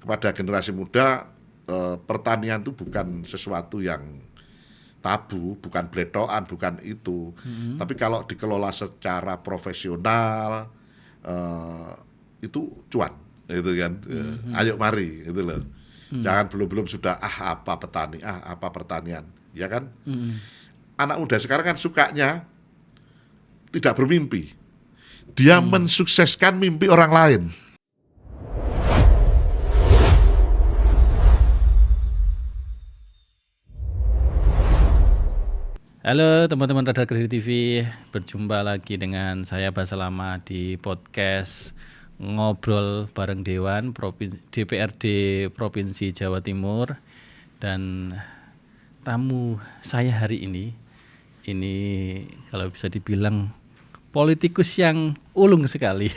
kepada generasi muda, pertanian itu bukan sesuatu yang tabu, bukan bletokan, bukan itu. Tapi kalau dikelola secara profesional, itu cuan, gitu kan. Ayo mari, gitu loh. Jangan belum sudah apa petani, apa pertanian, ya kan. Anak muda sekarang kan sukanya tidak bermimpi, dia mensukseskan mimpi orang lain. Halo teman-teman Radar Kediri TV, berjumpa lagi dengan saya Basalama di podcast Ngobrol Bareng Dewan DPRD Provinsi Jawa Timur. Dan tamu saya hari ini kalau bisa dibilang politikus yang ulung sekali.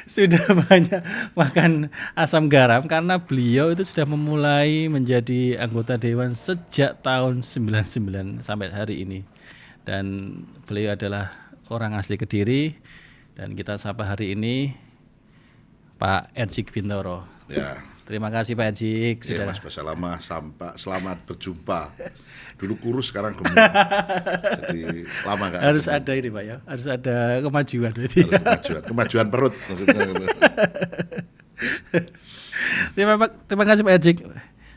Sudah banyak makan asam garam karena beliau itu sudah memulai menjadi anggota dewan sejak tahun 99 sampai hari ini. Dan beliau adalah orang asli Kediri, dan kita sapa hari ini Pak Ejik Bintoro. Ya. Terima kasih Pak Ejik. Ya, Mas Basalama, selamat berjumpa. Dulu kurus, sekarang gemuk. Jadi lama nggak. Harus ada ini Pak ya, harus ada kemajuan berarti. Kemajuan perut maksudnya. Terima kasih Pak Ejik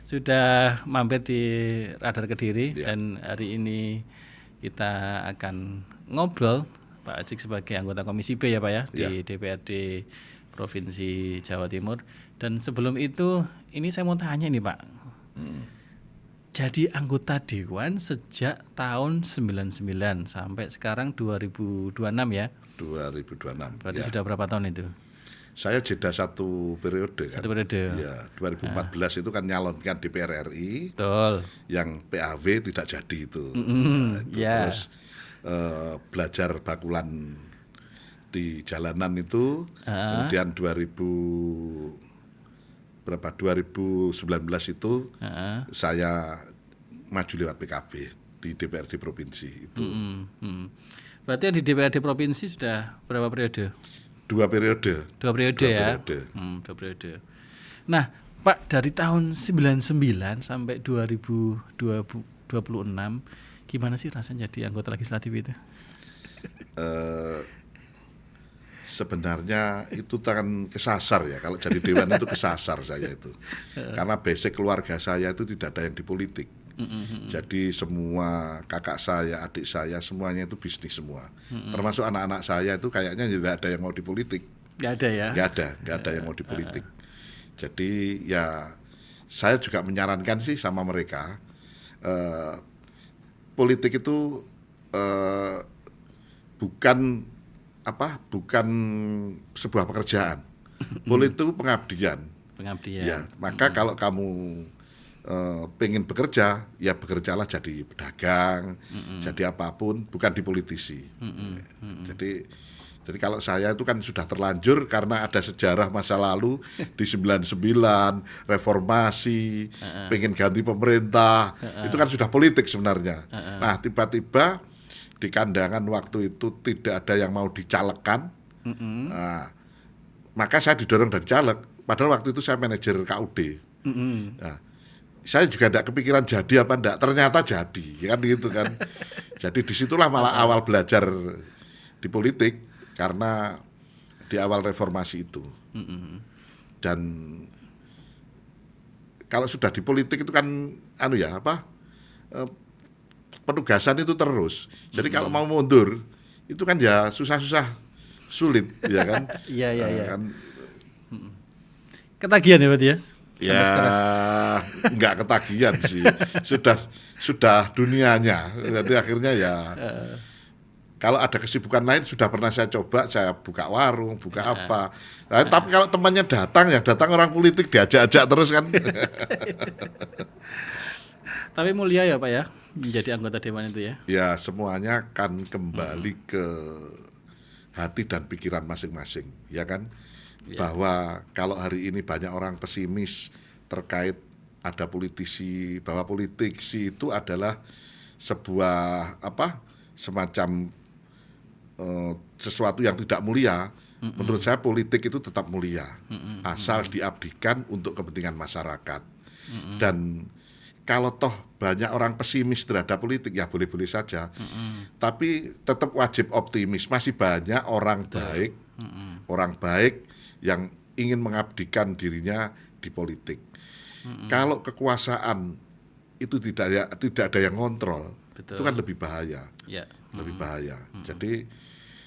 sudah mampir di Radar Kediri, ya. Dan hari ini kita akan ngobrol Pak Ejik sebagai anggota Komisi B ya Pak ya, di DPRD Provinsi Jawa Timur. Dan sebelum itu, ini saya mau tanya nih Pak. Jadi anggota dewan sejak tahun 99 sampai sekarang 2026 ya? 2026. Berarti sudah berapa tahun itu? Saya jeda satu periode kan. Satu periode. Ya, 2014 itu kan nyalonkan DPR RI. Betul. Yang PAW tidak jadi itu. Terus belajar bakulan di jalanan itu. Kemudian 2019 itu saya maju lewat PKB di DPRD Provinsi itu. Berarti di DPRD Provinsi sudah berapa periode? Dua periode ya. 2 periode. Nah, Pak, dari tahun 99 sampai 2026, gimana sih rasanya jadi anggota legislatif itu? Sebenarnya itu kan kesasar ya, kalau jadi dewan itu kesasar saya itu. Karena basic keluarga saya itu tidak ada yang di politik. Jadi semua kakak saya, adik saya, semuanya itu bisnis semua. Termasuk anak-anak saya itu kayaknya tidak ada yang mau di politik. Gak ada ya? Gak ada yang mau di politik. Jadi ya saya juga menyarankan sih sama mereka, politik itu bukan sebuah pekerjaan. Politik itu pengabdian. Ya, maka kalau kamu pengen bekerja, ya bekerjalah jadi pedagang, jadi apapun, bukan di politisi. Jadi kalau saya itu kan sudah terlanjur karena ada sejarah masa lalu di 99, reformasi, pengen ganti pemerintah, itu kan sudah politik sebenarnya. Nah, tiba-tiba di kandangan waktu itu tidak ada yang mau dicalekkan, maka saya didorong dari caleg. Padahal waktu itu saya manajer KUD. Nah, saya juga tidak kepikiran jadi apa enggak, ternyata jadi, kan gitu kan. Jadi disitulah malah awal belajar di politik, karena di awal reformasi itu. Dan kalau sudah di politik itu kan penugasan itu terus. Jadi kalau mau mundur itu kan ya susah-susah, sulit, ya kan? Iya. Kan, ketagihan ya berarti ya? Ya, enggak ketagihan sih. Sudah dunianya. Jadi akhirnya ya kalau ada kesibukan lain sudah pernah saya coba, saya buka warung, buka apa. Nah, tapi kalau temannya datang, yang datang orang politik diajak-ajak terus kan. Tapi mulia ya Pak ya, menjadi anggota dewan itu ya? Ya, semuanya kan kembali ke hati dan pikiran masing-masing, ya kan? Ya. Bahwa kalau hari ini banyak orang pesimis terkait ada politisi, bahwa politisi itu adalah sebuah semacam sesuatu yang tidak mulia, Menurut saya politik itu tetap mulia, asal diabdikan untuk kepentingan masyarakat. Dan kalau toh banyak orang pesimis terhadap politik, ya boleh-boleh saja. Tapi tetap wajib optimis. Masih banyak orang baik yang ingin mengabdikan dirinya di politik. Kalau kekuasaan itu tidak ada yang kontrol, itu kan lebih bahaya. Lebih bahaya. Jadi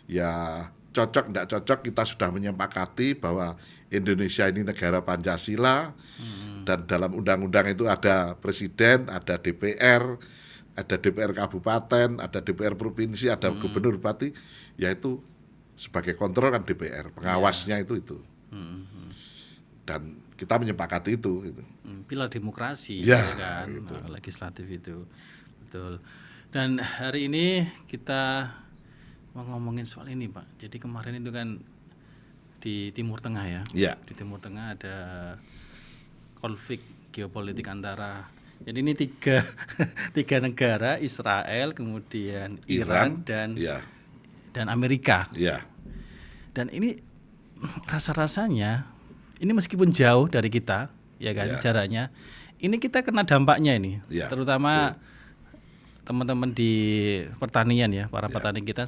ya cocok tidak cocok, kita sudah menyepakati bahwa Indonesia ini negara Pancasila, dan dalam undang-undang itu ada presiden, ada DPR kabupaten, ada DPR provinsi, ada gubernur bupati, yaitu sebagai kontrol kan DPR, pengawasnya itu. Dan kita menyepakati itu. Pilar demokrasi, kan, gitu. Legislatif itu, betul. Dan hari ini kita mau ngomongin soal ini, Pak. Jadi kemarin itu kan di Timur Tengah ya. Di Timur Tengah ada konflik geopolitik antara, jadi ini tiga negara, Israel, kemudian Iran dan Amerika. Dan ini rasa-rasanya ini meskipun jauh dari kita, ya kan, jaraknya, ini kita kena dampaknya ini, terutama teman-teman di pertanian ya, para petani kita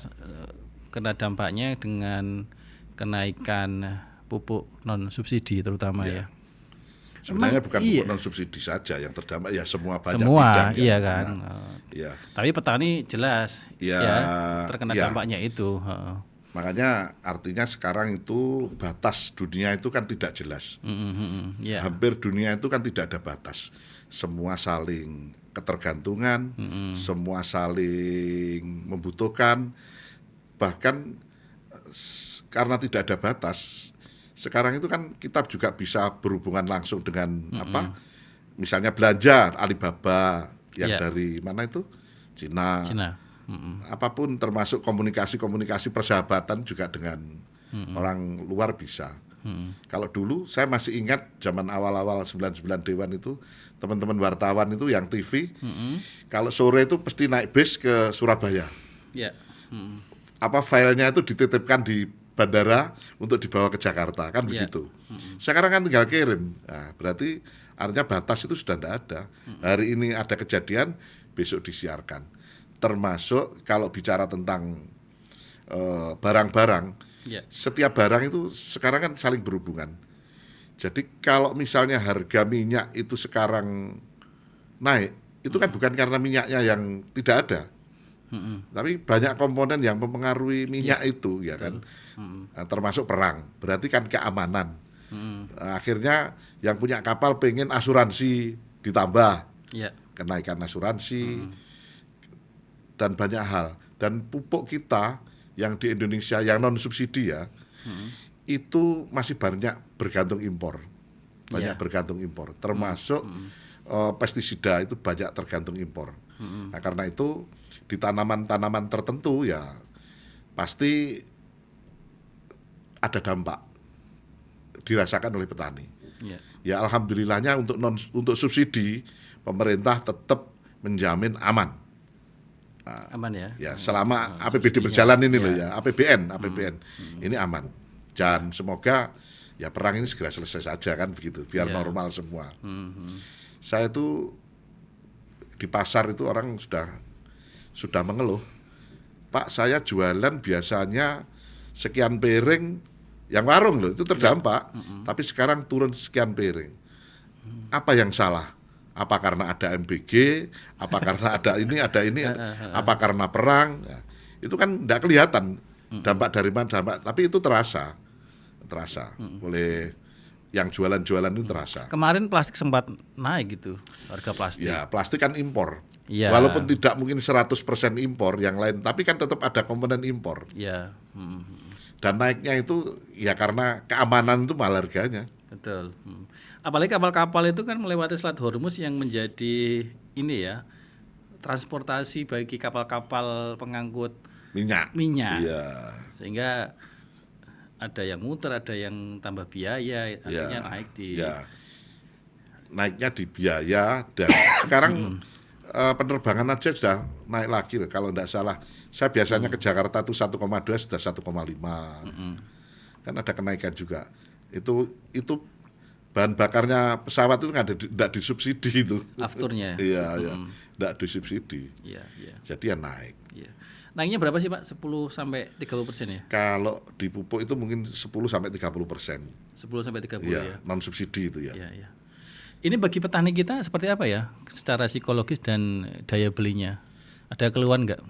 kena dampaknya dengan kenaikan pupuk non subsidi terutama ya. Sebenarnya bukan pupuk non subsidi saja yang terdampak, ya semua bidang iya kan. Tapi petani jelas terkena dampaknya itu. Makanya artinya sekarang itu batas dunia itu kan tidak jelas. Hampir dunia itu kan tidak ada batas. Semua saling ketergantungan, semua saling membutuhkan. Bahkan karena tidak ada batas, sekarang itu kan kita juga bisa berhubungan langsung dengan misalnya belanja Alibaba yang dari mana itu, Cina. Apapun, termasuk komunikasi persahabatan juga dengan orang luar bisa. Kalau dulu saya masih ingat zaman awal-awal 99 Dewan itu, teman-teman wartawan itu yang TV, kalau sore itu pasti naik bis ke Surabaya. Filenya itu dititipkan di bandara untuk dibawa ke Jakarta, kan begitu. Sekarang kan tinggal kirim. Nah, berarti artinya batas itu sudah tidak ada. Hari ini ada kejadian, besok disiarkan. Termasuk kalau bicara tentang barang-barang, setiap barang itu sekarang kan saling berhubungan. Jadi kalau misalnya harga minyak itu sekarang naik, itu kan bukan karena minyaknya yang tidak ada, tapi banyak komponen yang mempengaruhi minyak itu, ya kan. Termasuk perang, berarti kan keamanan. Akhirnya yang punya kapal pengen asuransi ditambah, kenaikan asuransi, dan banyak hal. Dan pupuk kita yang di Indonesia yang non subsidi ya, itu masih banyak bergantung impor, bergantung impor, termasuk pestisida itu banyak tergantung impor. Nah, karena itu di tanaman-tanaman tertentu ya pasti ada dampak dirasakan oleh petani. Ya alhamdulillahnya untuk subsidi pemerintah tetap menjamin aman. Aman ya. Ya selama APBD berjalan ini loh ya, APBN ini aman. Dan semoga ya perang ini segera selesai saja kan begitu, biar normal semua. Saya itu di pasar itu orang sudah mengeluh, Pak, saya jualan biasanya sekian piring, yang warung loh itu terdampak, tapi sekarang turun sekian piring. Apa yang salah? Apa karena ada MBG? Apa karena ada ini? Apa karena perang? Ya, itu kan tidak kelihatan dampak dari mana dampak, tapi itu terasa oleh yang jualan-jualan itu terasa. Kemarin plastik sempat naik gitu, harga plastik. Ya, plastik kan impor. Walaupun tidak mungkin 100% impor yang lain, tapi kan tetap ada komponen impor. Dan naiknya itu ya karena keamanan itu mahal harganya. Betul. Apalagi kapal-kapal itu kan melewati Selat Hormuz yang menjadi ini ya, transportasi bagi kapal-kapal pengangkut minyak. Iya. Sehingga ada yang muter, ada yang tambah biaya, artinya naik di. Naiknya di biaya, dan sekarang penerbangan aja sudah naik lagi kalau tidak salah. Saya biasanya ke Jakarta tuh 1,2 sudah 1,5. kan ada kenaikan juga. Itu bahan bakarnya pesawat itu kan tidak disubsidi itu. Afturnya. Iya, tidak disubsidi. Iya, iya. Jadi ya naik. Iya. Naiknya berapa sih Pak? 10 sampai 30% ya? Kalau di pupuk itu mungkin 10 sampai 30%. 10 sampai 30 Iya, ya. non subsidi itu ya. Iya, iya. Ini bagi petani kita seperti apa ya? Secara psikologis dan daya belinya. Ada keluhan nggak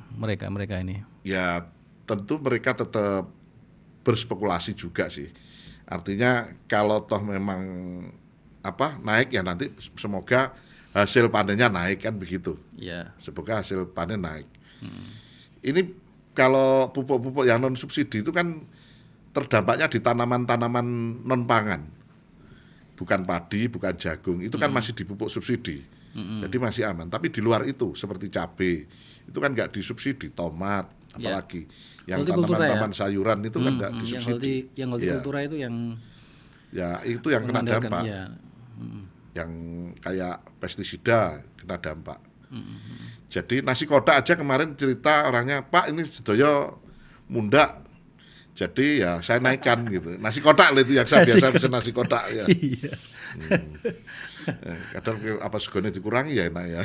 mereka ini? Ya tentu mereka tetap berspekulasi juga sih. Artinya kalau toh memang naik ya nanti semoga hasil panennya naik kan begitu. Iya. Semoga hasil panen naik. Ini kalau pupuk-pupuk yang non subsidi itu kan terdampaknya di tanaman-tanaman non pangan. Bukan padi, bukan jagung. Itu kan masih di pupuk subsidi. Jadi masih aman. Tapi di luar itu seperti cabai itu kan nggak disubsidi, tomat apalagi. Yang tanaman-tanaman sayuran itu kan nggak disubsidi. Yang hortikultura itu yang itu yang kena dampak. Ya. Yang kayak pestisida kena dampak. Jadi nasi kotak aja kemarin cerita orangnya, Pak ini sedoyo mundak. Jadi ya saya naikkan gitu. Nasi kotak loh itu yang saya biasa pesan nasi kotak ya. Iya. Kadang apa segone dikurangi ya enak ya.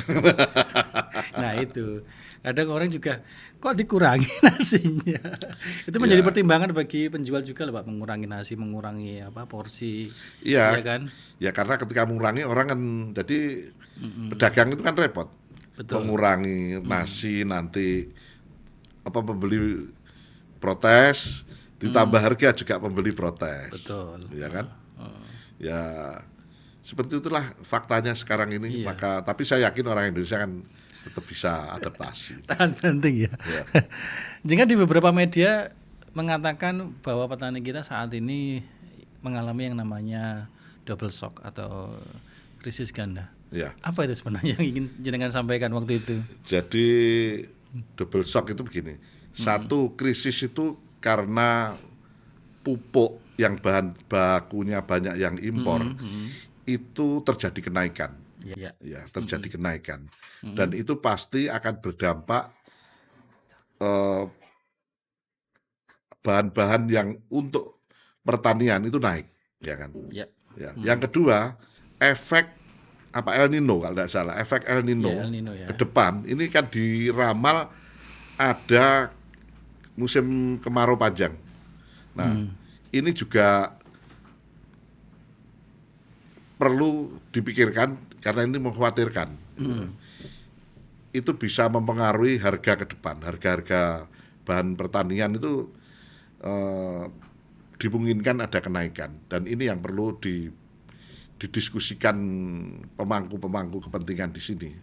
Nah itu. Kadang orang juga kok dikurangi nasinya. Itu menjadi pertimbangan bagi penjual juga loh Pak, mengurangi nasi, mengurangi porsi. Iya. Ya kan? Ya karena ketika mengurangi orang kan jadi pedagang itu kan repot. Betul. Mengurangi nasi nanti pembeli protes, ditambah harga juga pembeli protes. Betul. Ya kan? Ya seperti itulah faktanya sekarang ini. Maka tapi saya yakin orang Indonesia kan tetap bisa adaptasi. Tahan banting ya. Jika di beberapa media mengatakan bahwa petani kita saat ini mengalami yang namanya double shock atau krisis ganda. Ya. Apa itu sebenarnya yang ingin jenengan sampaikan waktu itu? Jadi double shock itu begini. Satu, krisis itu karena pupuk yang bahan bakunya banyak yang impor itu terjadi kenaikan. Ya, terjadi kenaikan. Dan itu pasti akan berdampak bahan-bahan yang untuk pertanian itu naik, ya kan? Ya. Yang kedua, efek El Nino kalau tidak salah, efek El Nino, El Nino ya. ke depan ini kan diramal ada musim kemarau panjang. Nah, ini juga perlu dipikirkan karena ini mengkhawatirkan. Itu bisa mempengaruhi harga ke depan. Harga-harga bahan pertanian itu dimungkinkan ada kenaikan. Dan ini yang perlu didiskusikan pemangku-pemangku kepentingan di sini.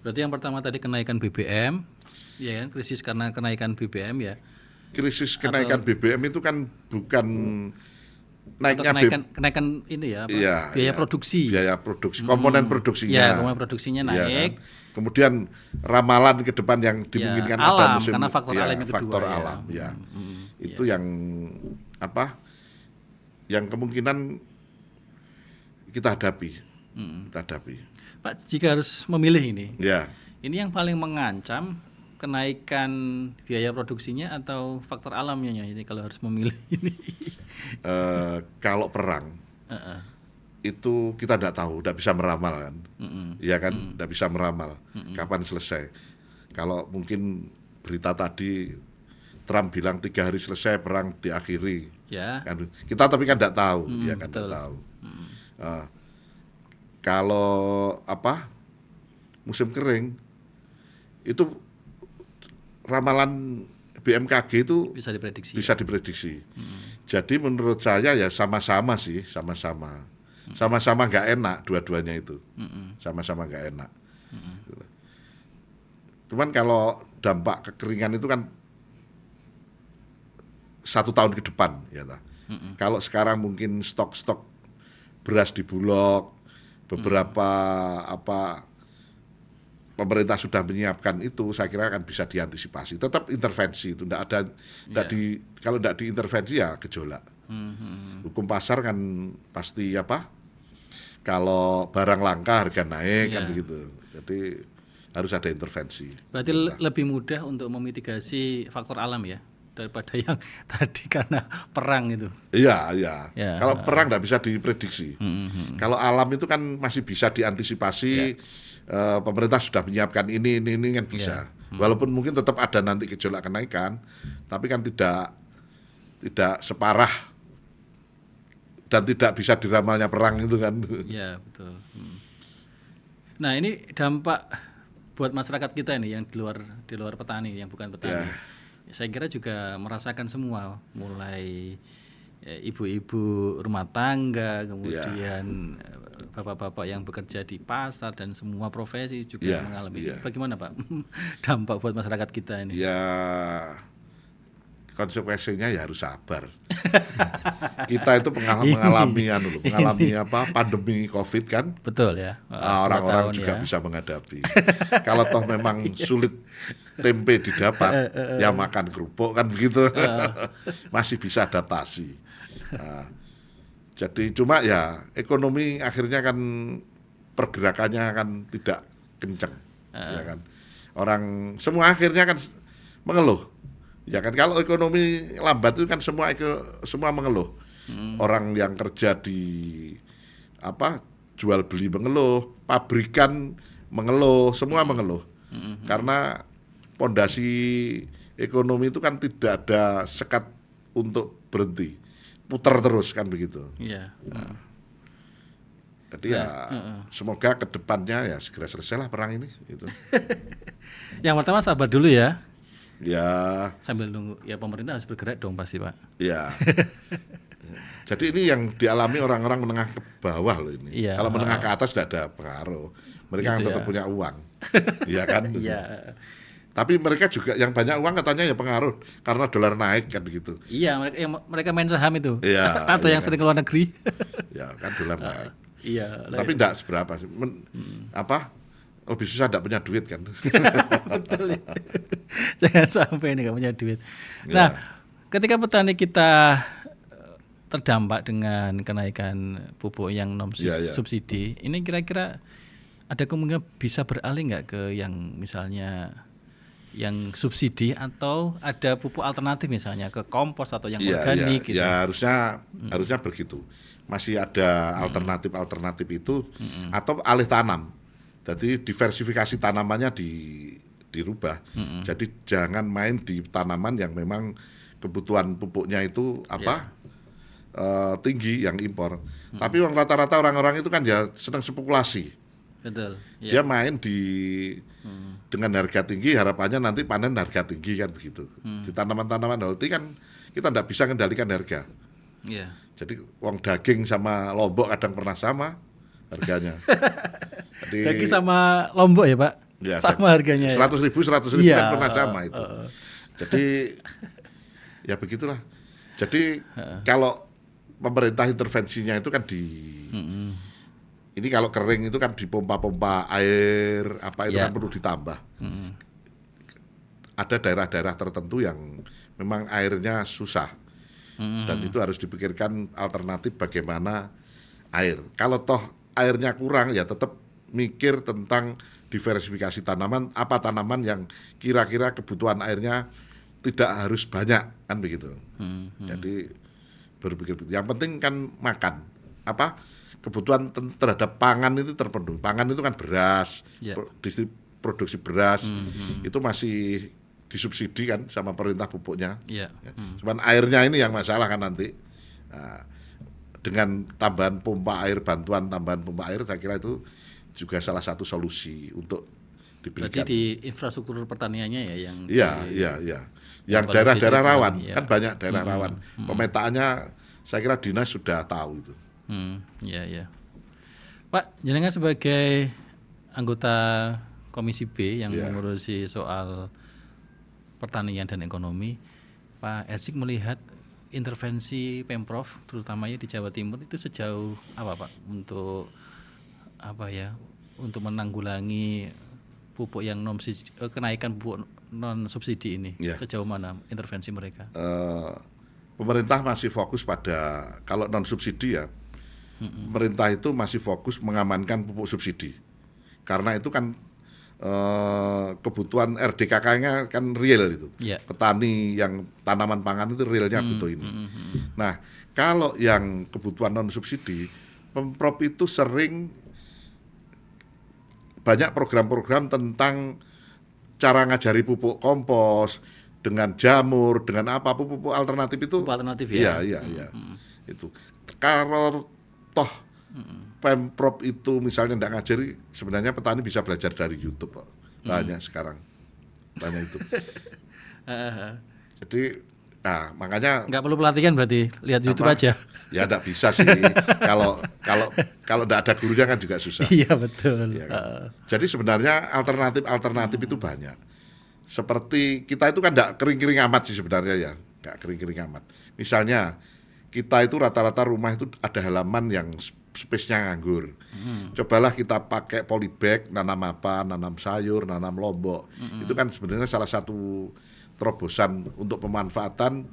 Berarti yang pertama tadi kenaikan BBM, ya kan? Krisis karena kenaikan BBM ya. Krisis kenaikan BBM itu kan bukan naiknya kenaikan ini ya, biaya produksi. Biaya produksi, komponen produksinya. Ya, komponen produksinya naik. Ya, kan? Kemudian ramalan ke depan yang dimungkinkan ada musim karena faktor alam yang faktor kedua, alam itu yang yang kemungkinan kita hadapi. Pak, jika harus memilih ini. Ya. Ini yang paling mengancam kenaikan biaya produksinya atau faktor alamnya ini kalau harus memilih ini? Kalau perang itu kita tidak tahu, tidak bisa meramal kan, ya kan, tidak bisa meramal kapan selesai. Kalau mungkin berita tadi Trump bilang 3 hari selesai perang diakhiri, kan, kita tapi kan tidak tahu, ya kan, tidak tahu. Kalau musim kering itu ramalan BMKG itu bisa diprediksi. Jadi menurut saya ya sama-sama nggak enak dua-duanya itu, sama-sama nggak enak. Cuman kalau dampak kekeringan itu kan 1 tahun ke depan, ya. Kalau sekarang mungkin stok beras di Bulog, beberapa pemerintah sudah menyiapkan itu, saya kira akan bisa diantisipasi. Tetap intervensi itu kalau tidak diintervensi ya gejolak. Hukum pasar kan pasti kalau barang langka harga naik kan begitu. Jadi harus ada intervensi. Berarti lebih mudah untuk memitigasi faktor alam ya? daripada yang tadi karena perang itu. Iya, iya. Ya. Kalau perang nggak bisa diprediksi. Kalau alam itu kan masih bisa diantisipasi. Pemerintah sudah menyiapkan ini kan bisa. Walaupun mungkin tetap ada nanti gejolak kenaikan, tapi kan tidak separah dan tidak bisa diramalnya perang itu kan. Iya, betul. Nah, ini dampak buat masyarakat kita ini yang di luar petani, yang bukan petani. Saya kira juga merasakan semua, mulai ibu-ibu rumah tangga, kemudian bapak-bapak yang bekerja di pasar dan semua profesi juga mengalami. Bagaimana Pak dampak buat masyarakat kita ini? Ya, konsekuensinya ya harus sabar. Kita itu mengalami pandemi COVID kan. Betul ya. Orang-orang juga bisa menghadapi. Kalau toh memang sulit tempe didapat, ya makan kerupuk kan begitu. Masih bisa adaptasi. Jadi cuma ya ekonomi akhirnya kan pergerakannya kan tidak kencang, ya kan. Orang semua akhirnya kan mengeluh. Ya kan, kalau ekonomi lambat itu kan semua mengeluh. Orang yang kerja di jual beli mengeluh, pabrikan mengeluh, semua mengeluh. Karena pondasi ekonomi itu kan tidak ada sekat untuk berhenti, putar terus kan begitu. Iya. Jadi semoga kedepannya ya segera selesailah perang ini. Gitu. Yang pertama sabar dulu ya. Ya. Sambil nunggu, ya pemerintah harus bergerak dong pasti Pak. Ya. Jadi ini yang dialami orang-orang menengah ke bawah loh ini. Iya. Kalau menengah ke atas tidak ada pengaruh. Mereka gitu tetap punya uang, iya kan? Iya. Tapi mereka juga yang banyak uang katanya ya pengaruh karena dolar naik kan begitu. Iya, mereka main saham itu. Iya. Atau yang sering ke luar negeri. Ya kan dolar naik. Iya. Tapi tidak seberapa sih. Lebih susah tidak punya duit kan. Betul. Jangan sampai ini nggak punya duit. Nah, ketika petani kita terdampak dengan kenaikan pupuk yang non subsidi, ini kira-kira ada kemungkinan bisa beralih nggak ke yang misalnya yang subsidi atau ada pupuk alternatif misalnya ke kompos atau yang organik gitu. Ya harusnya begitu. Masih ada alternatif itu atau alih tanam. Jadi diversifikasi tanamannya dirubah. Jadi jangan main di tanaman yang memang kebutuhan pupuknya itu tinggi yang impor. Tapi rata-rata orang-orang itu kan ya senang spekulasi. Betul. Dia main dengan harga tinggi, harapannya nanti panen harga tinggi kan begitu. Di tanaman-tanaman healthy kan kita tidak bisa kendalikan harga. Yeah. Jadi uang daging sama lombok kadang pernah sama harganya. Jadi, daging sama lombok ya Pak? Ya, sama harganya 100.000 kan pernah sama itu. Jadi ya begitulah. Jadi kalau pemerintah intervensinya itu kan ini kalau kering itu kan dipompa-pompa air itu kan perlu ditambah. Ada daerah-daerah tertentu yang memang airnya susah. Dan itu harus dipikirkan alternatif bagaimana air. Kalau toh airnya kurang ya tetap mikir tentang diversifikasi tanaman, apa tanaman yang kira-kira kebutuhan airnya tidak harus banyak kan begitu. Jadi berpikir begitu. Yang penting kan makan. Kebutuhan terhadap pangan itu terpenuhi. Pangan itu kan beras, produksi beras itu masih disubsidi kan sama pemerintah pupuknya. Cuman airnya ini yang masalah kan nanti. Nah, dengan tambahan pompa air, bantuan tambahan pompa air, saya kira itu juga salah satu solusi untuk diberikan. Berarti di infrastruktur pertaniannya ya yang. Iya. Yang daerah-daerah rawan kan banyak daerah rawan. Pemetaannya saya kira dinas sudah tahu itu. Iya. Pak, jenengan sebagai anggota Komisi B yang mengurusi soal pertanian dan ekonomi, Pak Ersik melihat intervensi Pemprov terutamanya di Jawa Timur itu sejauh apa Pak untuk untuk menanggulangi pupuk yang kenaikan pupuk non subsidi ini, sejauh mana intervensi mereka? Pemerintah masih fokus pada kalau non subsidi ya. Pemerintah itu masih fokus mengamankan pupuk subsidi. Karena itu kan kebutuhan RDKK-nya kan real itu. Ya. Petani yang tanaman pangan itu realnya butuh ini. Nah, kalau yang kebutuhan non subsidi, Pemprov itu sering banyak program-program tentang cara ngajari pupuk kompos dengan jamur, dengan apa pupuk alternatif itu. Pupuk alternatif ya. Iya. Itu kalau toh Pemprov itu misalnya tidak ngajari, sebenarnya petani bisa belajar dari YouTube kok. Banyak sekarang. Banyak itu. Jadi makanya nggak perlu pelatihan berarti, lihat YouTube aja. Ya tidak bisa sih. Kalau tidak ada gurunya kan juga susah. Iya betul. Ya kan? Jadi sebenarnya alternatif itu banyak. Seperti kita itu kan tidak kering-kering amat sih sebenarnya ya, nggak kering-kering amat. Misalnya kita itu rata-rata rumah itu ada halaman yang space-nya nganggur. Cobalah kita pakai polybag, nanam apa, nanam sayur, nanam lombok. Itu kan sebenarnya salah satu terobosan untuk pemanfaatan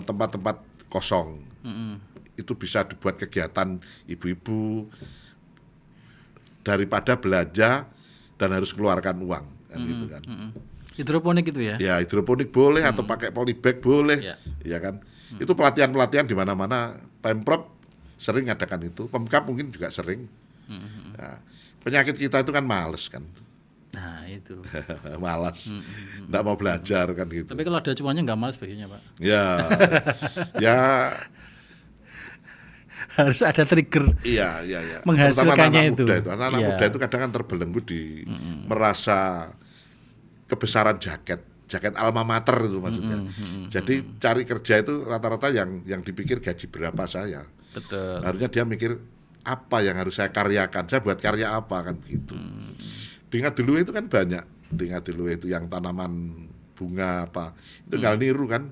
tempat-tempat kosong. Itu bisa dibuat kegiatan ibu-ibu daripada belanja dan harus keluarkan uang kan gitu kan. Hidroponik itu ya? Ya hidroponik boleh atau pakai polybag boleh, ya kan. Itu pelatihan-pelatihan di mana-mana. Pemprov sering adakan itu, Pemkab mungkin juga sering. Nah, penyakit kita itu kan males kan. Nah itu. Malas, nggak mau belajar kan gitu. Tapi kalau ada cuannya nggak malas baginya Pak. Ya harus ada trigger. Iya. Menghasilkannya itu. Anak-anak muda itu kadang kan terbelenggu di merasa kebesaran jaket alma mater itu maksudnya. Jadi cari kerja itu rata-rata yang dipikir gaji berapa saya. Betul. Harusnya dia mikir apa yang harus saya karyakan, saya buat karya apa kan begitu. Di Ngadilue itu kan banyak, di Ngadilue itu yang tanaman bunga apa, itu tinggal niru kan.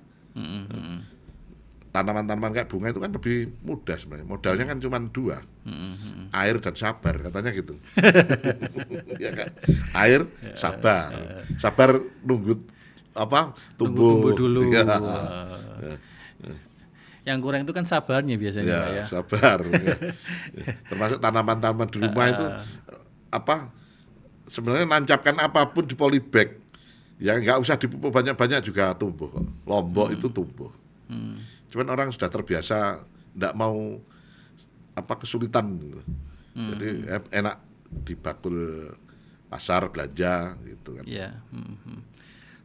Tanaman-tanaman kayak bunga itu kan lebih mudah sebenarnya. Modalnya kan cuma 2, air dan sabar katanya gitu. Ya kan? Air, sabar nunggu apa tumbuh dulu. Ya. Yang kurang itu kan sabarnya biasanya ya. Sabar. Termasuk tanaman-tanaman di rumah itu apa? Sebenarnya nancapkan apapun di polybag, ya nggak usah dipupuk banyak-banyak juga tumbuh kok. Lombok itu tumbuh. Cuman orang sudah terbiasa nggak mau kesulitan gitu. Jadi enak di bakul pasar belanja gitu kan. Iya.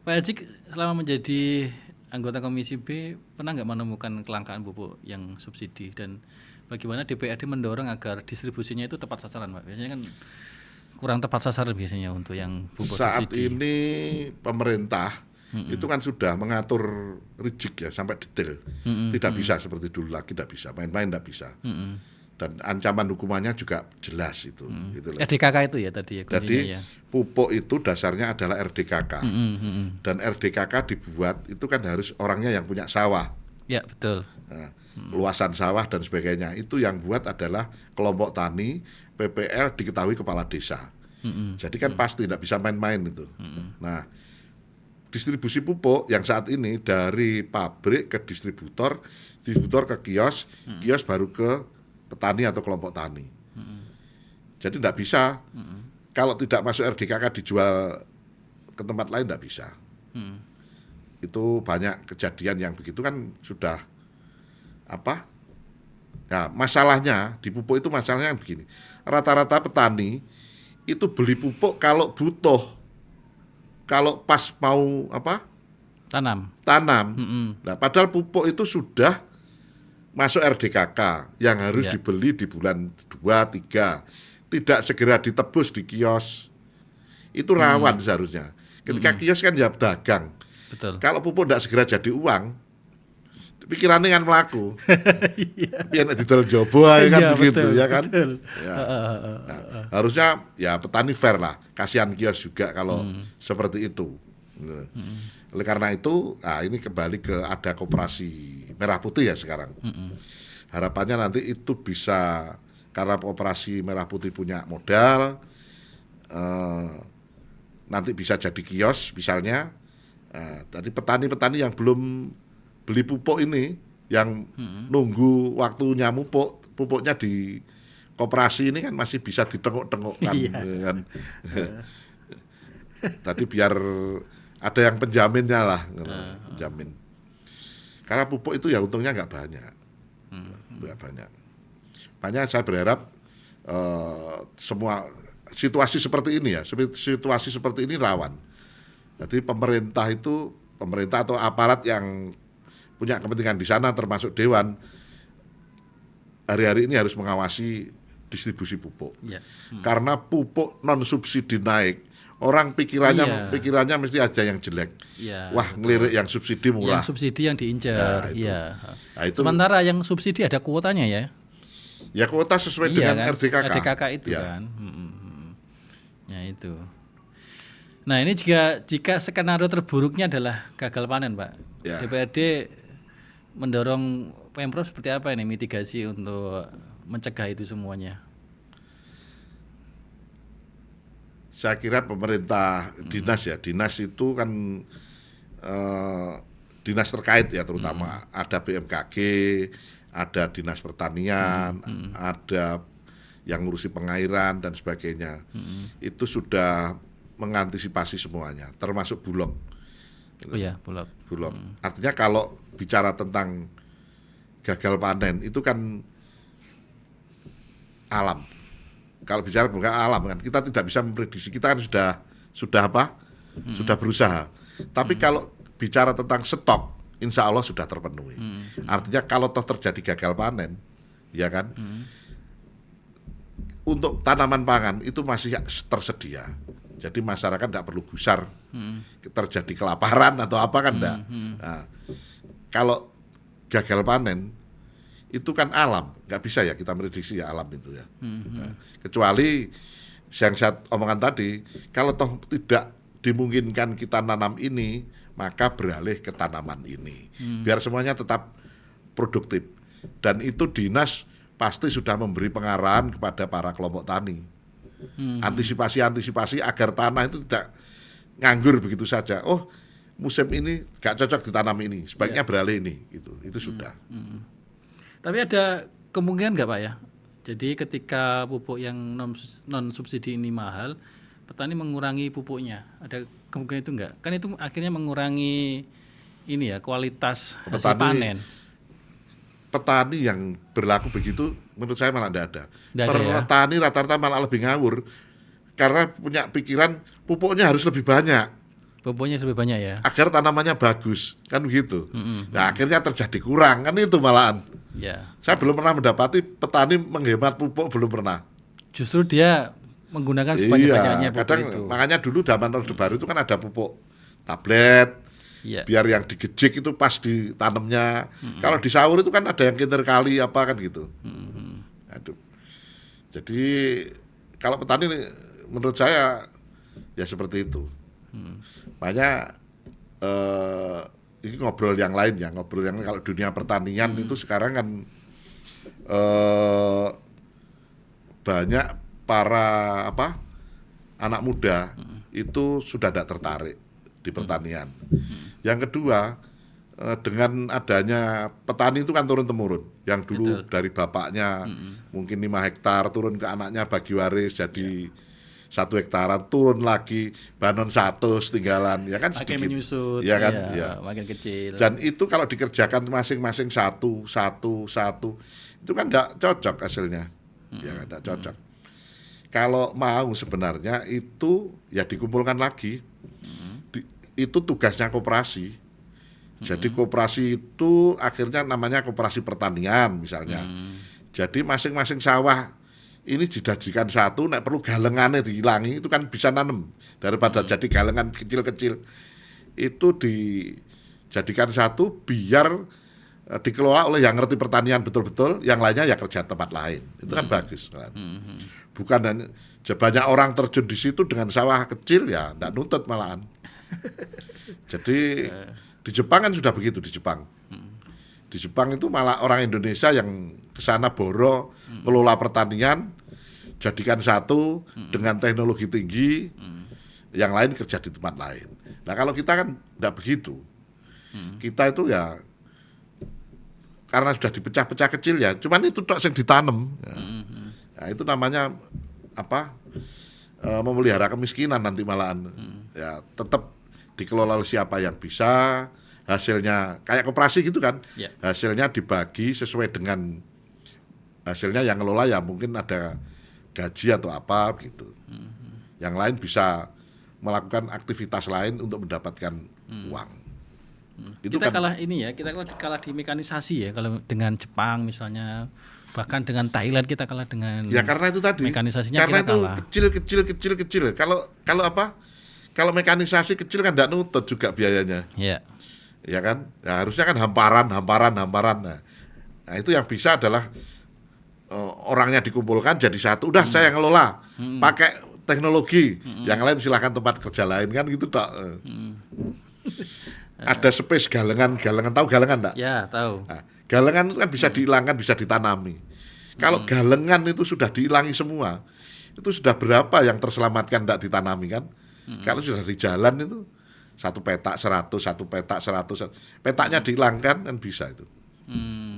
Pak Ejik selama menjadi anggota Komisi B pernah nggak menemukan kelangkaan pupuk yang subsidi, dan bagaimana DPRD mendorong agar distribusinya itu tepat sasaran, Pak? Biasanya kan kurang tepat sasaran biasanya untuk yang pupuk saat subsidi. Ini pemerintah itu kan sudah mengatur rigid ya sampai detail. Tidak bisa seperti dulu lagi, tidak bisa main-main, tidak bisa. Dan ancaman hukumannya juga jelas itu. Gitu loh. RDKK itu ya tadi ya. Jadi ya. pupuk itu dasarnya adalah RDKK. Dan RDKK dibuat itu kan harus orangnya yang punya sawah. Ya betul. Nah, luasan sawah dan sebagainya itu yang buat adalah kelompok tani, PPL diketahui kepala desa. Jadi kan pasti tidak bisa main-main itu. Nah, distribusi pupuk yang saat ini dari pabrik ke distributor ke kios, kios baru ke petani atau kelompok tani. Jadi tidak bisa kalau tidak masuk RDKK dijual ke tempat lain, tidak bisa. Itu banyak kejadian yang begitu kan sudah Nah, masalahnya di pupuk itu masalahnya yang begini. Rata-rata petani itu beli pupuk kalau butuh, kalau pas mau tanam. Nah, padahal pupuk itu sudah masuk RDKK yang harus dibeli di bulan 2-3, tidak segera ditebus di kios. Itu rawan seharusnya. Ketika kios kan ya dagang. Betul. Kalau pupuk tidak segera jadi uang, pikirannya kan melaku. Biar didol jobo kan begitu, ya kan. Ya. Nah, harusnya ya petani fair lah, kasihan kios juga kalau seperti itu. Oleh karena itu, ini kembali ke ada koperasi Merah Putih ya sekarang. Harapannya nanti itu bisa, karena koperasi Merah Putih punya modal, nanti bisa jadi kios misalnya. Tadi petani-petani yang belum beli pupuk ini, yang nunggu waktunya pupuknya di koperasi ini kan masih bisa ditengok-tengokkan. Kan. Tadi biar ada yang penjaminnya lah, penjamin. Karena pupuk itu ya untungnya nggak banyak, nggak banyak. Makanya saya berharap semua situasi seperti ini ya, situasi seperti ini rawan. Jadi pemerintah atau aparat yang punya kepentingan di sana, termasuk Dewan, hari-hari ini harus mengawasi distribusi pupuk. Ya. Karena pupuk non subsidi naik, orang pikirannya mesti aja yang jelek. Ya, wah, ngelirik yang subsidi murah. Yang subsidi yang diincar. Iya. Nah, itu, sementara yang subsidi ada kuotanya ya. Ya kuota sesuai dengan kan? RDKK. RDKK itu kan. Ya itu. Nah ini jika skenario terburuknya adalah gagal panen, Pak. Ya. DPRD mendorong Pemprov seperti apa ini mitigasi untuk mencegah itu semuanya? Saya kira pemerintah dinas itu kan dinas terkait ya, terutama ada BMKG, ada dinas pertanian, ada yang ngurusi pengairan dan sebagainya. Itu sudah mengantisipasi semuanya, termasuk Bulog. Oh ya, Bulog. Artinya kalau bicara tentang gagal panen itu kan alam. Kalau bicara bukan alam kan, kita tidak bisa memprediksi. Kita kan sudah apa? Sudah berusaha. Tapi kalau bicara tentang stok, insya Allah sudah terpenuhi. Artinya kalau toh terjadi gagal panen, ya kan, untuk tanaman pangan itu masih tersedia. Jadi masyarakat tidak perlu gusar terjadi kelaparan atau apa kan enggak. Nah, kalau gagal panen itu kan alam, nggak bisa ya kita prediksi ya alam itu ya. Nah, kecuali yang saya omongkan tadi, kalau toh tidak dimungkinkan kita nanam ini, maka beralih ke tanaman ini, biar semuanya tetap produktif. Dan itu dinas pasti sudah memberi pengarahan kepada para kelompok tani, antisipasi agar tanah itu tidak nganggur begitu saja. Oh, musim ini nggak cocok ditanam ini, sebaiknya beralih ini, gitu. Itu sudah. Tapi ada kemungkinan nggak Pak ya? Jadi ketika pupuk yang non subsidi ini mahal, petani mengurangi pupuknya. Ada kemungkinan itu nggak? Kan itu akhirnya mengurangi ini ya kualitas hasil panen. Petani yang berlaku begitu, menurut saya malah tidak ada. Petani rata-rata malah lebih ngawur karena punya pikiran pupuknya harus lebih banyak. Pupuknya lebih banyak ya. Agar tanamannya bagus, kan begitu. Nah akhirnya terjadi kurang, kan itu malahan. Ya. Saya belum pernah mendapati petani menghemat pupuk, belum pernah. Justru dia menggunakan sebanyak-banyaknya pupuk kadang itu. Makanya dulu zaman Orde Baru itu kan ada pupuk tablet, biar yang digejik itu pas ditanamnya. Kalau di sawur itu kan ada yang kinter kali apa kan gitu. Aduh. Jadi kalau petani menurut saya ya seperti itu. Makanya ini ngobrol yang lain ya, kalau dunia pertanian itu sekarang kan banyak para anak muda itu sudah tidak tertarik di pertanian. Yang kedua, dengan adanya petani itu kan turun temurun, yang dulu dari bapaknya mungkin 5 hektar turun ke anaknya bagi waris jadi 1 hektaran, turun lagi banon 1 tinggalan, ya kan sedikit, makin menyusut, ya kan, ya. Makin kecil. Dan itu kalau dikerjakan masing-masing satu, itu kan tidak cocok hasilnya, ya kan, tidak cocok. Kalau mau sebenarnya itu ya dikumpulkan lagi, itu tugasnya koperasi. Jadi koperasi itu akhirnya namanya koperasi pertanian misalnya. Jadi masing-masing sawah ini dijadikan satu, nek perlu galengannya dihilangi, itu kan bisa nanam daripada jadi galengan kecil-kecil. Itu dijadikan satu biar dikelola oleh yang ngerti pertanian betul-betul, yang lainnya ya kerja tempat lain. Itu kan bagus kan. Bukan hanya banyak orang terjun di situ dengan sawah kecil ya enggak nuntut malahan. Jadi di Jepang kan sudah begitu di Jepang. Di Jepang itu malah orang Indonesia yang kesana boro ngelola pertanian, jadikan satu dengan teknologi tinggi, yang lain kerja di tempat lain. Nah kalau kita kan tidak begitu, kita itu ya karena sudah dipecah-pecah kecil ya, cuman itu tok yang ditanam. Nah itu namanya apa? memelihara kemiskinan nanti malahan. Ya tetap dikelola oleh siapa yang bisa, hasilnya kayak koperasi gitu kan, hasilnya dibagi sesuai dengan hasilnya yang ngelola ya mungkin ada gaji atau apa gitu. Yang lain bisa melakukan aktivitas lain untuk mendapatkan uang. Itu kita kan, kita kalah di mekanisasi ya kalau dengan Jepang misalnya, bahkan dengan Thailand kita kalah dengan ya karena itu tadi, mekanisasinya karena kita itu kalah. kecil. Kalau mekanisasi kecil kan tidak nutut juga biayanya, Ya. ya kan? Ya, harusnya kan hamparan. Nah, itu yang bisa adalah orangnya dikumpulkan jadi satu. Udah saya ngelola, pakai teknologi, yang lain silahkan tempat kerja lain kan gitu tak. Ada space galengan tahu galengan enggak? Ya, tahu. Nah, galengan itu kan bisa dihilangkan, bisa ditanami. Kalau galengan itu sudah dihilangi semua, itu sudah berapa yang terselamatkan tidak ditanami kan? Kalau sudah di jalan itu satu petak 100, petaknya dihilangkan kan bisa itu.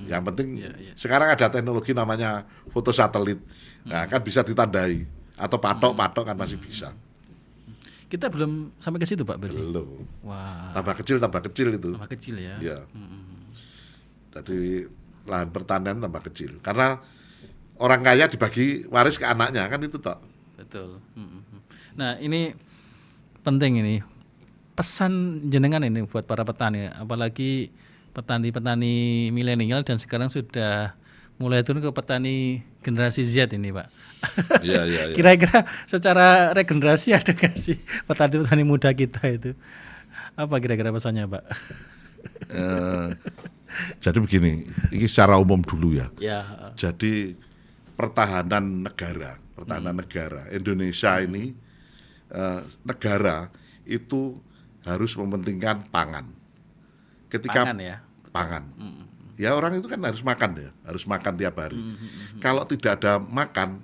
Yang penting sekarang ada teknologi namanya foto satelit, nah kan bisa ditandai atau patok kan masih bisa. Kita belum sampai ke situ Pak berarti. Belum. Wah. Tambah kecil itu. Tambah kecil ya. Ya. Tadi lahan pertanian tambah kecil karena orang kaya dibagi waris ke anaknya kan itu toh. Betul. Nah ini penting ini pesan jenengan ini buat para petani, apalagi petani-petani milenial dan sekarang sudah mulai turun ke petani generasi Z ini Pak. Iya. Kira-kira secara regenerasi ada nggak sih petani-petani muda kita itu? Apa kira-kira pesannya Pak? Jadi begini, ini secara umum dulu ya. Ya. Jadi pertahanan negara Indonesia ini negara itu harus mementingkan pangan. Ketika Pangan ya. Pangan. Ya orang itu kan harus makan tiap hari. Kalau tidak ada makan,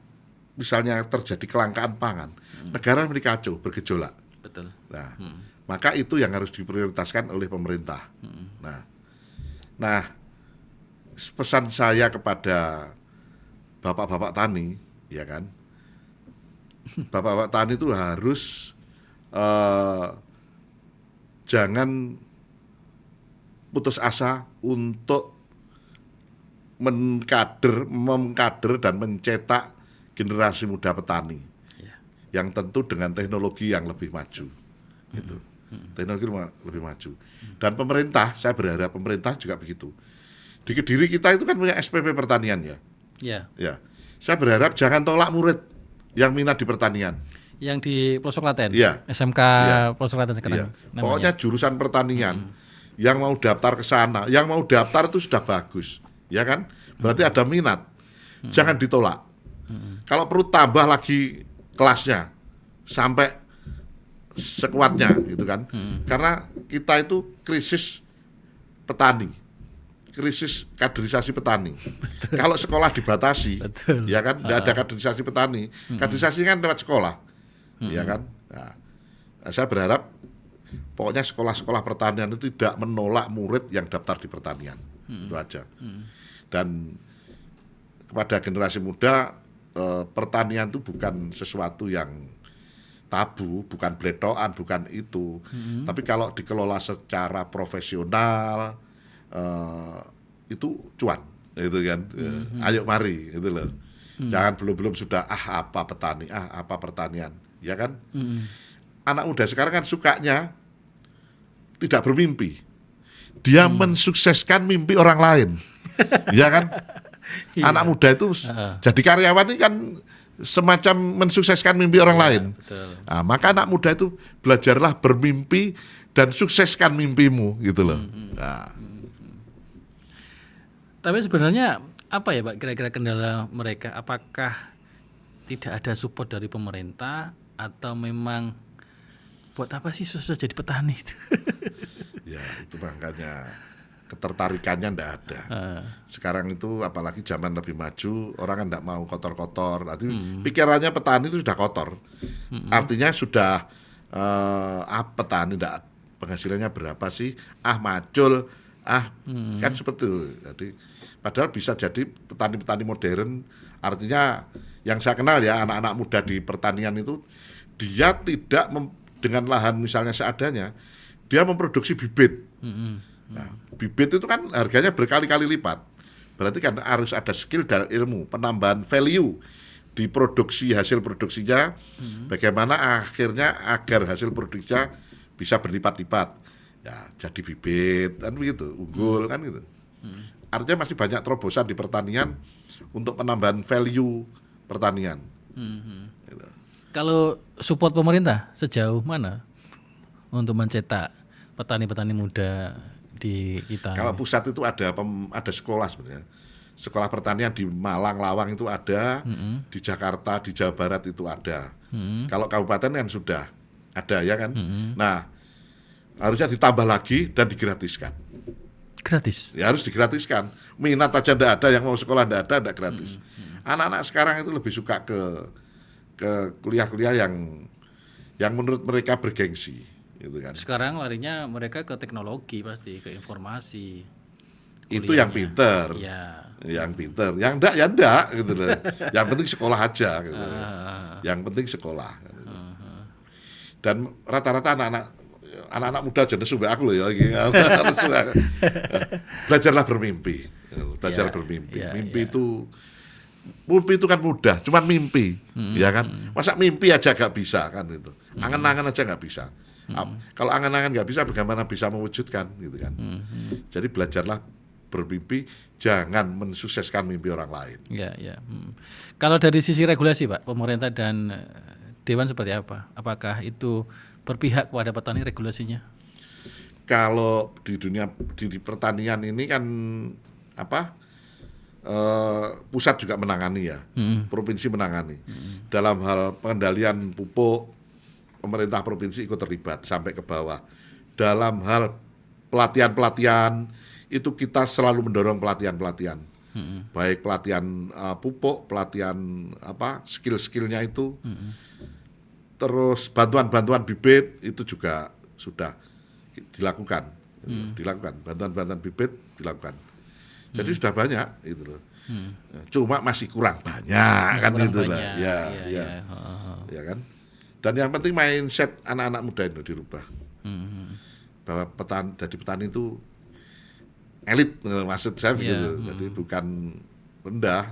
misalnya terjadi kelangkaan pangan, negara menjadi kacau, bergejolak. Betul. Nah, maka itu yang harus diprioritaskan oleh pemerintah. Nah, pesan saya kepada bapak-bapak tani, ya kan, bapak-bapak tani itu harus jangan putus asa untuk mengkader dan mencetak generasi muda petani yang tentu dengan teknologi yang lebih maju, gitu. Teknologi lebih maju. Dan pemerintah, saya berharap pemerintah juga begitu. Di Kediri kita itu kan punya SPP pertanian ya. Ya. Saya berharap jangan tolak murid yang minat di pertanian. Yang di pelosok Klaten, SMK pelosok Klaten sekarang. Pokoknya jurusan pertanian yang mau daftar ke sana, yang mau daftar itu sudah bagus, ya kan? Berarti ada minat, jangan ditolak. Kalau perlu tambah lagi kelasnya sampai sekuatnya, gitu kan? Karena kita itu krisis petani, krisis kaderisasi petani. Kalau sekolah dibatasi, ya kan? Tidak ada kaderisasi petani. Kaderisasi kan lewat sekolah, ya kan? Nah, saya berharap pokoknya sekolah-sekolah pertanian itu tidak menolak murid yang daftar di pertanian, itu aja. Dan kepada generasi muda, pertanian itu bukan sesuatu yang tabu, bukan bletokan, bukan itu. Tapi kalau dikelola secara profesional, itu cuan, gitu kan. Ayo mari, gitu loh. Jangan belum sudah apa pertanian, ya kan. Anak muda sekarang kan sukanya tidak bermimpi, dia mensukseskan mimpi orang lain, ya kan. Anak muda itu jadi karyawan ini kan semacam mensukseskan mimpi orang lain. Nah, maka anak muda itu belajarlah bermimpi dan sukseskan mimpimu, gitu loh. Nah. Tapi sebenarnya apa ya Pak kira-kira kendala mereka? Apakah tidak ada support dari pemerintah atau memang buat apa sih susah jadi petani itu? Ya itu makanya ketertarikannya ndak ada. Sekarang itu apalagi zaman lebih maju, orang kan ndak mau kotor-kotor. Nanti pikirannya petani itu sudah kotor. Artinya sudah petani ndak penghasilannya berapa sih? Macul, kan seperti itu. Jadi padahal bisa jadi petani-petani modern. Artinya yang saya kenal ya anak-anak muda di pertanian itu dia tidak dengan lahan misalnya seadanya, dia memproduksi bibit. Nah, bibit itu kan harganya berkali-kali lipat. Berarti kan harus ada skill dan ilmu, penambahan value di produksi hasil produksinya, bagaimana akhirnya agar hasil produksinya bisa berlipat-lipat. Ya, jadi bibit kan begitu, unggul kan gitu. Artinya masih banyak terobosan di pertanian untuk penambahan value pertanian. Gitu. Kalau support pemerintah sejauh mana untuk mencetak petani-petani muda di kita? Kalau pusat itu ada sekolah sebenarnya. Sekolah pertanian di Malang, Lawang itu ada, di Jakarta, di Jawa Barat itu ada. Kalau kabupaten kan sudah ada ya kan. Nah, harusnya ditambah lagi dan digratiskan. Gratis? Ya harus digratiskan. Minat aja ndak ada, yang mau sekolah ndak ada, ndak gratis. Anak-anak sekarang itu lebih suka ke kuliah-kuliah yang menurut mereka bergengsi, gitu kan. Sekarang larinya mereka ke teknologi pasti, ke informasi. Itu yang pinter. Ya. Yang pinter, yang enggak ya enggak gitu loh. Yang penting sekolah aja gitu. Yang penting sekolah. Gitu. Dan rata-rata anak-anak muda aja nesu aku loh ya. Belajarlah bermimpi. Belajar bermimpi. Mimpi itu kan mudah, cuman mimpi, ya kan. Masa mimpi aja gak bisa kan itu. Angan-angan aja gak bisa. Kalau angan-angan gak bisa, bagaimana bisa mewujudkan gitu kan. Jadi belajarlah bermimpi, jangan mensukseskan mimpi orang lain. Ya. Kalau dari sisi regulasi Pak, pemerintah dan Dewan seperti apa? Apakah itu berpihak kepada petani regulasinya? Kalau di dunia di pertanian ini kan pusat juga menangani ya, provinsi menangani. Dalam hal pengendalian pupuk, pemerintah provinsi ikut terlibat sampai ke bawah. Dalam hal pelatihan itu kita selalu mendorong pelatihan, baik pelatihan pupuk, pelatihan skill-skillnya itu, terus bantuan bibit itu juga sudah dilakukan, bantuan bibit dilakukan. Jadi sudah banyak itu loh. Cuma masih kurang banyak kan itu lah, ya kan. Dan yang penting mindset anak-anak muda itu dirubah, bahwa petani itu elit, maksud saya begitu. Jadi bukan rendah.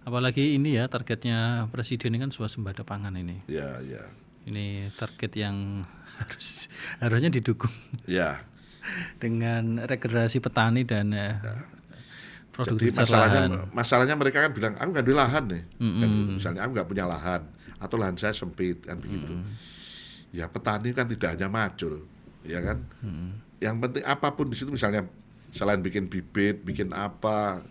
Apalagi ini ya targetnya presiden ini kan swasembada pangan ini. Ya. Ini target yang harusnya didukung. Ya. Dengan regenerasi petani dan produktivitas lahan. Masalahnya mereka kan bilang, aku nggak ada lahan nih. Kan, misalnya aku nggak punya lahan atau lahan saya sempit kan begitu. Ya petani kan tidak hanya macul, ya kan. Yang penting apapun di situ, misalnya selain bikin bibit, bikin apa,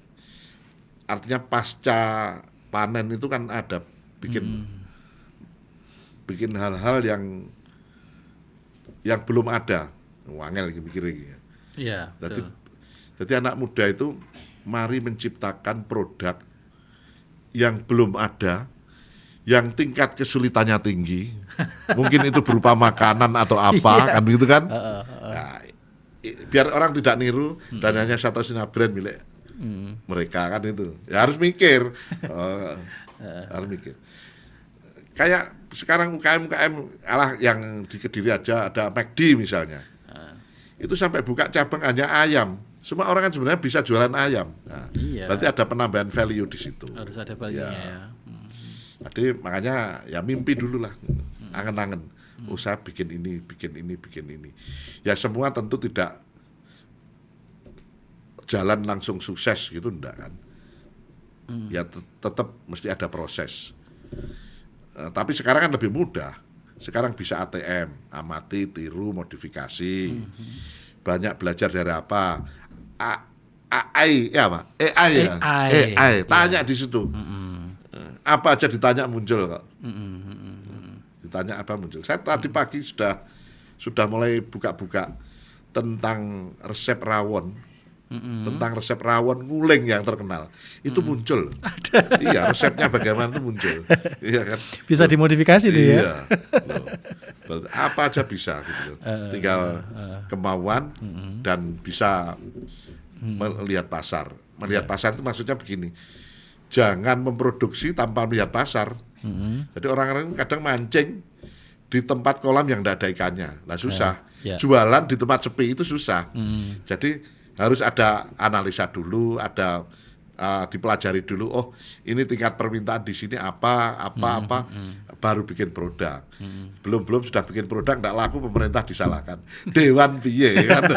artinya pasca panen itu kan ada bikin hal-hal yang belum ada. Wangel lagi mikir lagi ya. Iya. Jadi anak muda itu mari menciptakan produk yang belum ada, yang tingkat kesulitannya tinggi, mungkin itu berupa makanan atau apa, kan begitu kan? Nah, biar orang tidak niru dan hanya satu brand milik mereka kan itu. Ya harus mikir, harus mikir. Kayak sekarang UKM yang di Kediri aja ada McD misalnya. Itu sampai buka cabang hanya ayam. Semua orang kan sebenarnya bisa jualan ayam. Nah, berarti ada penambahan value di situ. Harus ada value-nya ya. Jadi makanya ya mimpi dulu lah, angen-angen. Usaha bikin ini. Ya semua tentu tidak jalan langsung sukses gitu, enggak kan. Ya tetap mesti ada proses. Tapi sekarang kan lebih mudah. Sekarang bisa ATM, amati, tiru, modifikasi. Banyak belajar dari apa? AI ya Pak? AI. Tanya di situ. Apa aja ditanya muncul kok. Ditanya apa muncul. Saya tadi pagi sudah mulai buka-buka tentang resep rawon. Tentang resep rawon nguling yang terkenal. Itu muncul. Iya, resepnya bagaimana itu muncul. Iya kan? Bisa dimodifikasi tuh ya. Iya. Apa aja bisa gitu. Tinggal kemauan dan bisa melihat pasar. Melihat pasar itu maksudnya begini. jangan memproduksi tanpa melihat pasar. Jadi orang-orang kadang mancing di tempat kolam yang tidak ada ikannya, lah susah. Jualan di tempat sepi itu susah. Jadi harus ada analisa dulu, ada dipelajari dulu. Oh, ini tingkat permintaan di sini apa, baru bikin produk. Belum sudah bikin produk nggak laku, pemerintah disalahkan. Dewan piye kan?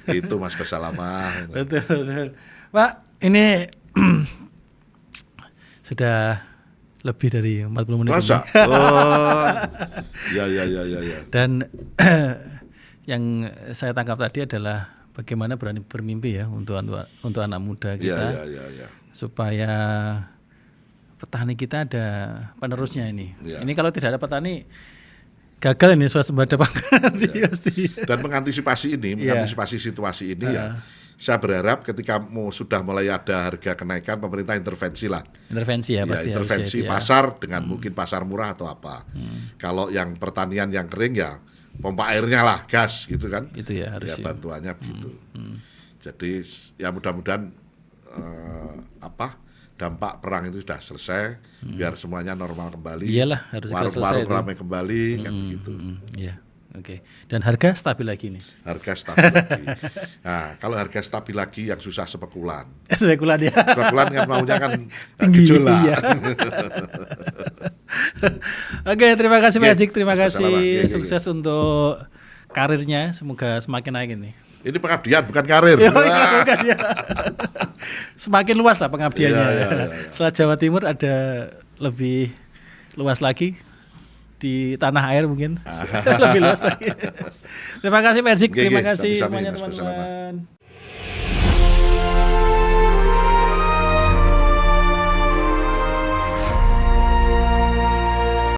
Itu Mas Basalamah. Betul. Pak, ini sudah lebih dari 40 menit. Masa? Oh. Ya. Dan yang saya tangkap tadi adalah bagaimana berani bermimpi ya untuk anak muda kita. Ya. Supaya petani kita ada penerusnya ini. Ya. Ini kalau tidak ada petani gagal ini swasembada pangan pasti. Dan mengantisipasi situasi ini ya. Saya berharap ketika sudah mulai ada harga kenaikan, pemerintah intervensi lah. Intervensi ya pasti. Intervensi pasar dengan mungkin pasar murah atau apa. Kalau yang pertanian yang kering ya pompa airnya lah, gas gitu kan. Itu ya harus. Ya bantuannya begitu. Jadi ya mudah-mudahan dampak perang itu sudah selesai, biar semuanya normal kembali. Iyalah, harus warung-warung ramai kembali kan begitu. Iya. Oke. Dan harga stabil lagi nih. Harga stabil lagi. Nah, kalau harga stabil lagi yang susah spekulan. Spekulan ya. Spekulan kan maunya kan tinggi. gejolak. Iya. Oke, terima kasih Pak Ajik, terima kasih. Sukses untuk karirnya, semoga semakin naik ini. Ini pengabdian bukan karir. Bukan, ya. Semakin luas lah pengabdiannya. Ya. Setelah Jawa Timur ada lebih luas lagi. Di tanah air mungkin lebih luas lagi. Terima kasih Pak Ajik, terima kasih semuanya teman-teman.